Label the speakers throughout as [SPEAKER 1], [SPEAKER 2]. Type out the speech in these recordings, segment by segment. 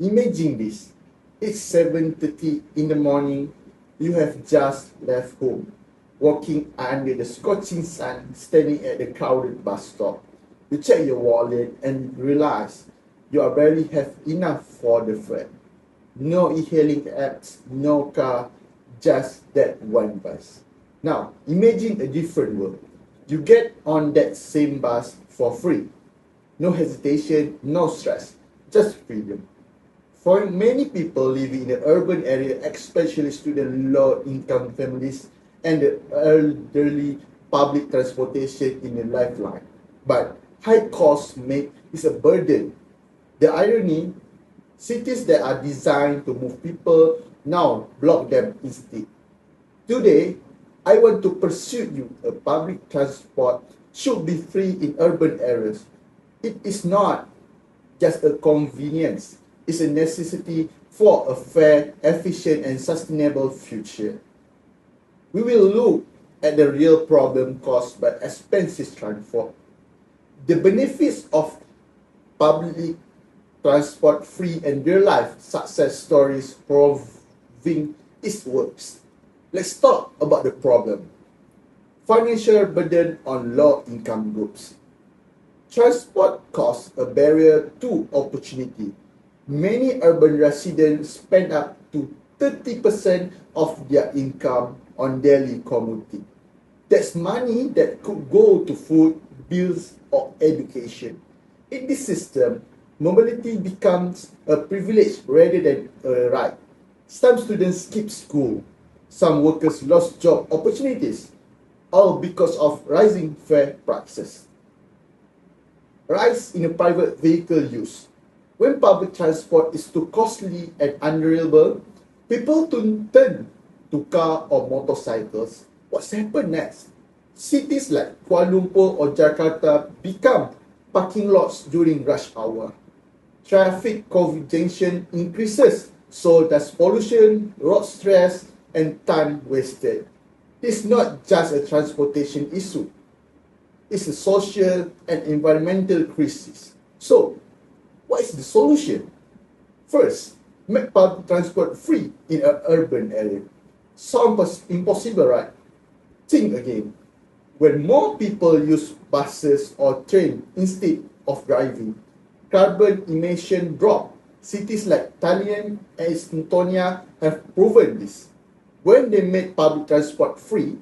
[SPEAKER 1] Imagine this. It's 7:30 in the morning. You have just left home, walking under the scorching sun, standing at the crowded bus stop. You check your wallet and realize you barely have enough for the fare. No e-hailing apps, no car, just that one bus. Now, imagine a different world. You get on that same bus for free. No hesitation, no stress, just freedom. For many people living in the urban area, especially student low-income families and the elderly, public transportation in a lifeline. But high costs make is a burden. The irony, cities that are designed to move people now block them instead. Today, I want to pursue you a public transport should be free in urban areas. It is not just a convenience, it's a necessity for a fair, efficient, and sustainable future. We will look at the real problem caused by expensive transport, the benefits of public transport free, and real life success stories proving its works. Let's talk about the problem. Financial burden on low-income groups. Transport costs a barrier to opportunity. Many urban residents spend up to 30% of their income on daily commuting. That's money that could go to food, bills, or education. In this system, mobility becomes a privilege rather than a right. Some students skip school. Some workers lost job opportunities, all because of rising fare prices. Rise in a private vehicle use. When public transport is too costly and unreliable, people turn to car or motorcycles. What's happened next? Cities like Kuala Lumpur or Jakarta become parking lots during rush hour. Traffic congestion increases, so does pollution, road stress, and time wasted. It's not just a transportation issue. It's a social and environmental crisis. So, what is the solution? First, make public transport free in an urban area. Sounds impossible, right? Think again. When more people use buses or train instead of driving, carbon emission drop. Cities like Tallinn and Estonia have proven this. When they made public transport free,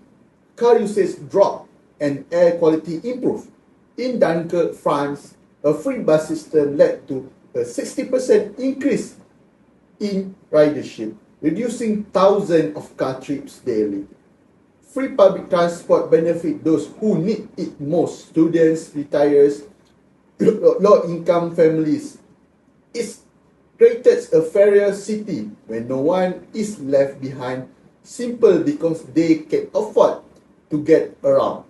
[SPEAKER 1] car usage dropped and air quality improved. In Dunkirk, France, a free bus system led to a 60% increase in ridership, reducing thousands of car trips daily. Free public transport benefit those who need it most: students, retirees, low-income families. It creates a fairer city where no one is left behind, simple because they can afford to get around.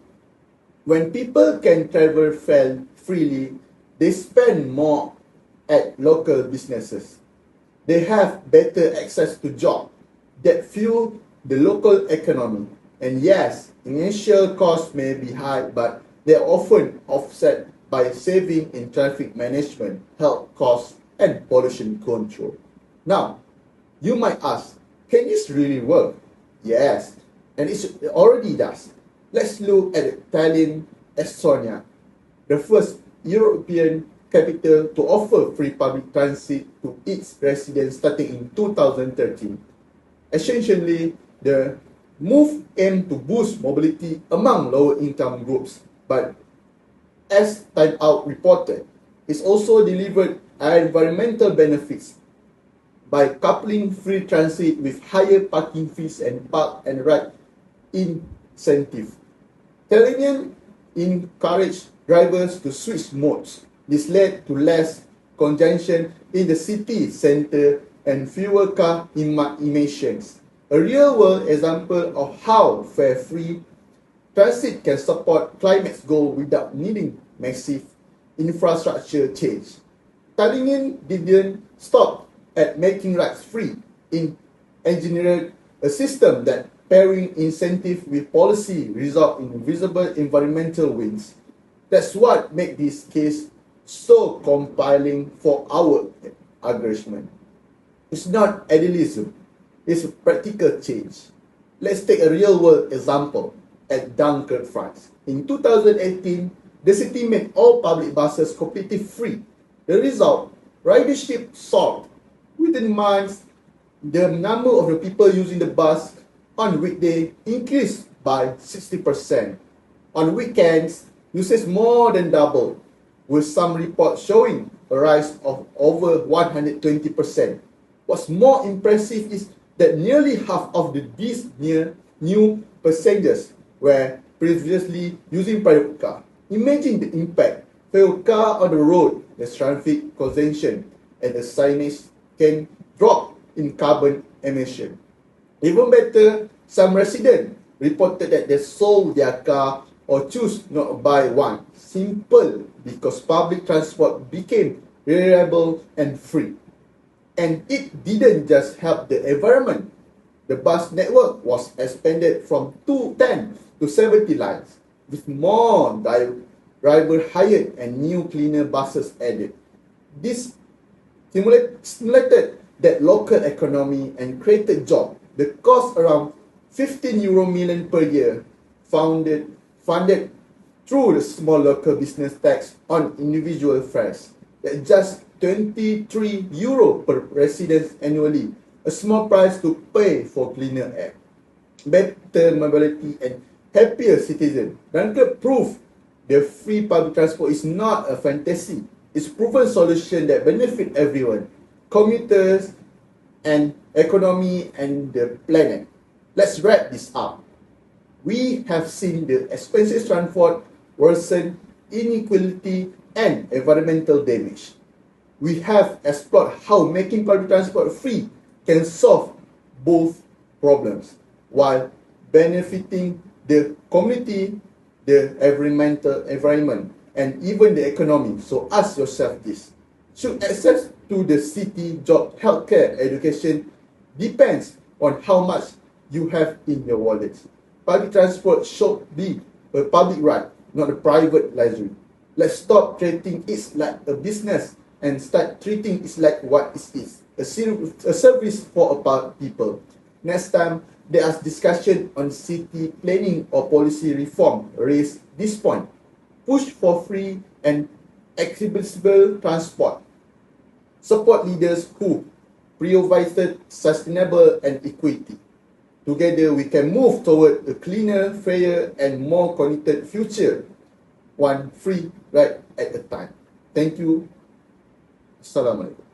[SPEAKER 1] When people can travel freely, they spend more at local businesses. They have better access to jobs that fuel the local economy. And yes, initial costs may be high, but they are often offset by saving in traffic management, health costs, and pollution control. Now, you might ask, can this really work? Yes, and it already does. Let's look at Tallinn, Estonia, the first European capital to offer free public transit to its residents starting in 2013. Essentially, the move aimed to boost mobility among lower-income groups, but as Time Out reported, it's also delivered environmental benefits by coupling free transit with higher parking fees and park and ride incentive. Tallinn encouraged drivers to switch modes. This led to less congestion in the city center and fewer car emissions. A real-world example of how fare-free transit can support climate goals without needing massive infrastructure change. Tallinn didn't stop at making rides free. It engineered a system that pairing incentive with policy result in visible environmental wins. That's what makes this case so compelling for our argument. It's not idealism, it's a practical change. Let's take a real-world example at Dunkirk, France. In 2018, the city made all public buses completely free. The result, ridership soared. Within months, the number of the people using the bus on weekday increased by 60%. On weekends, usage more than doubled, with some reports showing a rise of over 120%. What's more impressive is that nearly half of these new passengers were previously using private car. Imagine the impact. For a car on the road, the traffic congestion and the signage can drop in carbon emission. Even better, some residents reported that they sold their car or choose not to buy one, simple because public transport became reliable and free. And it didn't just help the environment. The bus network was expanded from 10 to 70 lines, with more driver hired and new cleaner buses added. This stimulated that local economy and created jobs. The cost around €15 million per year, funded through the small local business tax on individual fares. That's just €23 per resident annually, a small price to pay for cleaner air, better mobility and happier citizens. Dunkirk proved the free public transport is not a fantasy. It's a proven solution that benefits everyone, commuters and economy and the planet. Let's wrap this up. We have seen the expensive transport worsen inequality and environmental damage. We have explored how making public transport free can solve both problems while benefiting the community, the environment, and even the economy. So ask yourself this. Should access to the city, job, healthcare, education depends on how much you have in your wallet. Public transport should be a public right, not a private luxury. Let's stop treating it like a business and start treating it like what it is, a service for our people. Next time there is discussion on city planning or policy reform, raise this point. Push for free and accessible transport. Support leaders who prioritize sustainable and equity. Together we can move toward a cleaner, fairer and more connected future, one free ride at a time. Thank you. Assalamualaikum.